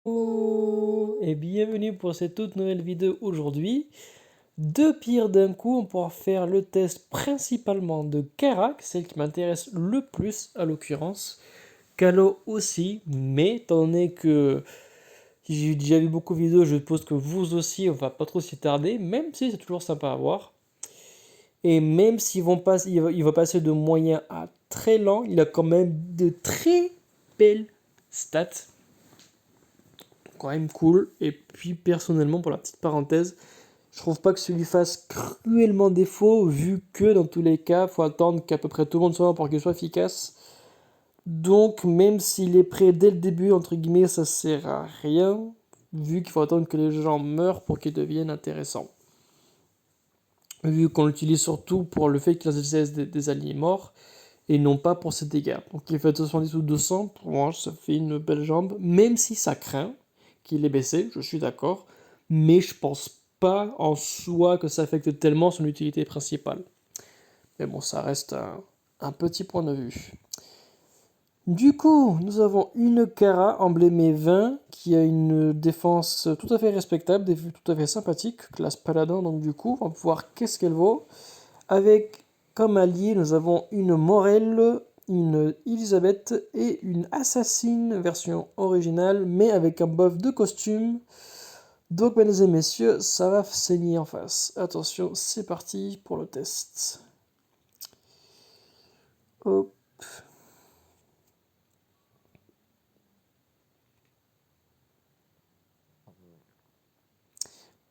Oh, et bienvenue pour cette toute nouvelle vidéo aujourd'hui. Deux pires d'un coup, on pourra faire le test principalement de Kara, celle qui m'intéresse le plus à l'occurrence. Kalo aussi, mais étant donné que j'ai déjà vu beaucoup de vidéos, je suppose que vous aussi, on va pas trop s'y tarder, même si c'est toujours sympa à voir. Et même s'ils vont pas, il va passer de moyen à très lent, il a quand même de très belles stats. Quand même cool. Et puis personnellement, pour la petite parenthèse, je trouve pas que ce lui fasse cruellement défaut, vu que dans tous les cas, faut attendre qu'à peu près tout le monde soit pour qu'il soit efficace. Donc même s'il est prêt dès le début, entre guillemets, ça sert à rien, vu qu'il faut attendre que les gens meurent pour qu'ils deviennent intéressants. Vu qu'on l'utilise surtout pour le fait qu'il lance des alliés morts, et non pas pour ses dégâts. Donc il fait 70 ou 200, pour moi ça fait une belle jambe, même si ça craint qu'il ait baissé, je suis d'accord, mais je pense pas en soi que ça affecte tellement son utilité principale. Mais bon, ça reste un petit point de vue. Du coup, nous avons une Kara emblémée 20 qui a une défense tout à fait respectable, tout à fait sympathique, classe paladin, donc du coup, on va voir qu'est-ce qu'elle vaut. Avec comme allié, nous avons une Morelle, une Elisabeth et une Assassine version originale, mais avec un buff de costume. Donc, mesdames et messieurs, ça va saigner en face. Attention, c'est parti pour le test. Hop.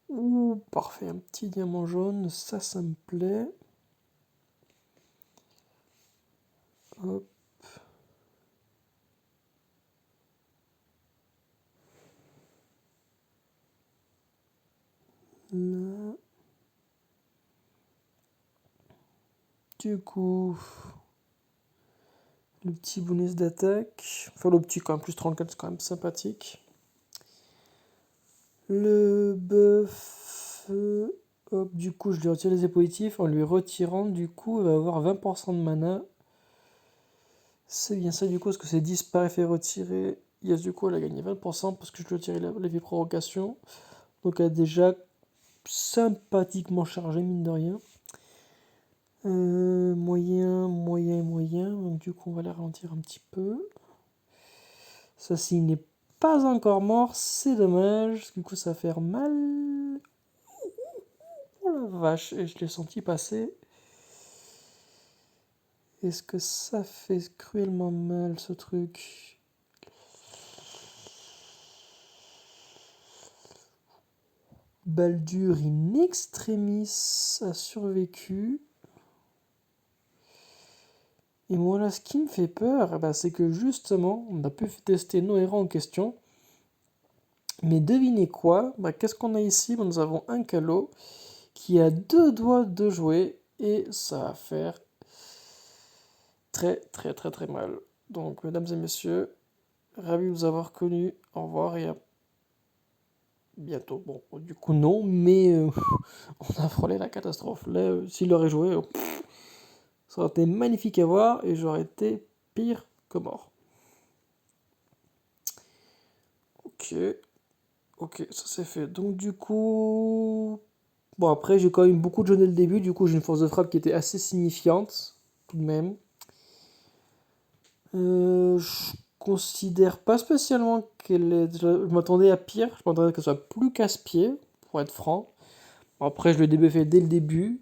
Ouh, parfait, un petit diamant jaune, ça me plaît. Hop. Là. Du coup, le petit bonus d'attaque. Enfin, le petit quand même, plus 34, c'est quand même sympathique. Le buff. Hop, du coup, je lui retire les positifs. En lui retirant, du coup, il va avoir 20% de mana. C'est bien ça, du coup, parce que c'est disparaît fait retirer. Yes, du coup, elle a gagné 20% parce que je lui ai retiré la vie provocation. Donc, elle a déjà sympathiquement chargé, mine de rien. Moyen, moyen, moyen. Donc, du coup, on va la ralentir un petit peu. Ça, s'il n'est pas encore mort, c'est dommage. Du coup, ça va faire mal. Oh la vache, et je l'ai senti passer. Est-ce que ça fait cruellement mal ce truc? Baldur in extremis a survécu. Et moi là, ce qui me fait peur, c'est que justement, on a pu tester nos héros en question. Mais devinez quoi? Qu'est-ce qu'on a ici? Nous avons un Kalo qui a deux doigts de jouer et ça va faire très très très très mal. Donc, mesdames et messieurs, ravi de vous avoir connus. Au revoir et à bientôt. Bon, du coup, non, mais on a frôlé la catastrophe. Là, s'il aurait joué, ça aurait été magnifique à voir et j'aurais été pire que mort. Ok, ok, ça c'est fait. Donc, du coup. Bon, après, j'ai quand même beaucoup de jeux dès le début. Du coup, j'ai une force de frappe qui était assez signifiante, tout de même. Je considère pas spécialement qu'elle est. Je m'attendais à pire. Je m'attendais qu'elle soit plus casse-pied, pour être franc. Bon, après, je l'ai débuffé dès le début.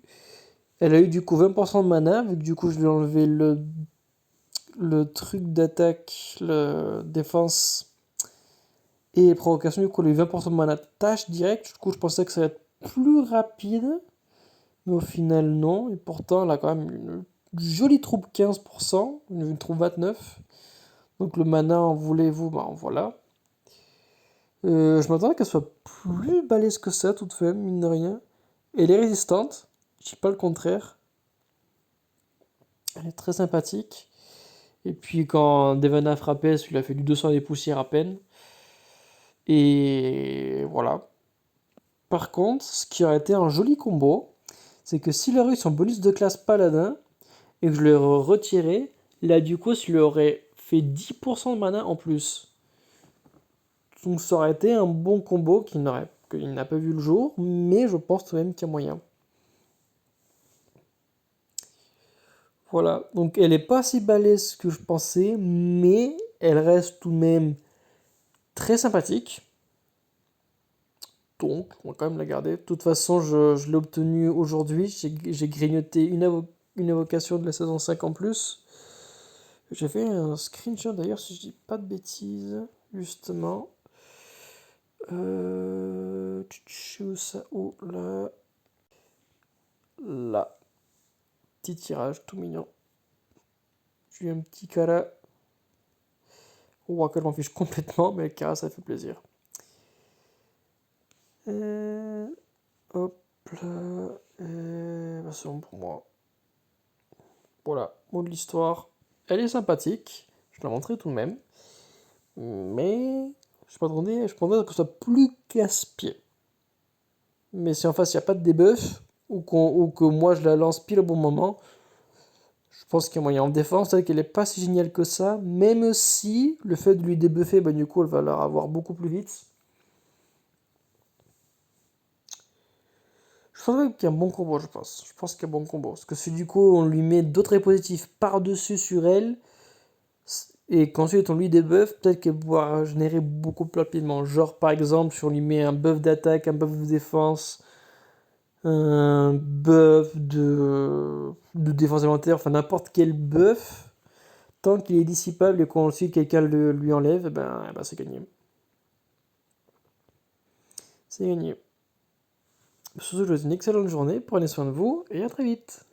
Elle a eu du coup 20% de mana, vu que du coup je lui ai enlevé le truc d'attaque, le défense et provocation. Du coup, elle a eu 20% de mana tâche direct. Du coup, je pensais que ça allait être plus rapide, mais au final, non. Et pourtant, elle a quand même une jolie troupe 15%, une troupe 29%. Donc le mana, en voulez-vous, en voilà. Je m'attendais qu'elle soit plus balèze que ça, toute de même, mine de rien. Elle est résistante, je dis pas le contraire. Elle est très sympathique. Et puis quand Devon a frappé, il a fait du 200 des poussières à peine. Et voilà. Par contre, ce qui aurait été un joli combo, c'est que s'il aurait eu son bonus de classe paladin, et que je l'aurais retiré, là du coup, il aurait fait 10% de mana en plus. Donc ça aurait été un bon combo qui n'a pas vu le jour, mais je pense tout de même qu'il y a moyen. Voilà, donc elle est pas si balèze que je pensais, mais elle reste tout de même très sympathique. Donc, on va quand même la garder. De toute façon, je l'ai obtenue aujourd'hui. J'ai grignoté une évocation de la saison 5 en plus. J'ai fait un screenshot d'ailleurs, si je dis pas de bêtises, justement. Où ça? Oh là. Là. Petit tirage, tout mignon. J'ai eu un petit cara. Oh, que je m'en fiche complètement, mais le cara, ça fait plaisir. Hop là. Bah, c'est bon pour moi. Voilà, mot de l'histoire. Elle est sympathique. Je la montrerai tout de même. Mais je m'attendais que ce soit plus casse-pied. Mais si en face il n'y a pas de debuff, ou que moi je la lance pile au bon moment, je pense qu'il y a moyen. En défense, c'est vrai qu'elle n'est pas si géniale que ça, même si le fait de lui débuffer, bah, du coup elle va la avoir beaucoup plus vite. Je pense qu'il y a un bon combo, je pense. Je pense qu'il y a un bon combo. Parce que si du coup on lui met d'autres positifs par-dessus sur elle, et qu'ensuite on lui débuff, peut-être qu'elle pourra générer beaucoup plus rapidement. Genre par exemple, si on lui met un buff d'attaque, un buff de défense, un buff de défense élémentaire, enfin n'importe quel buff, tant qu'il est dissipable et qu'ensuite quelqu'un lui enlève, eh ben c'est gagné. C'est gagné. Sur ce, je vous souhaite une excellente journée, prenez soin de vous et à très vite.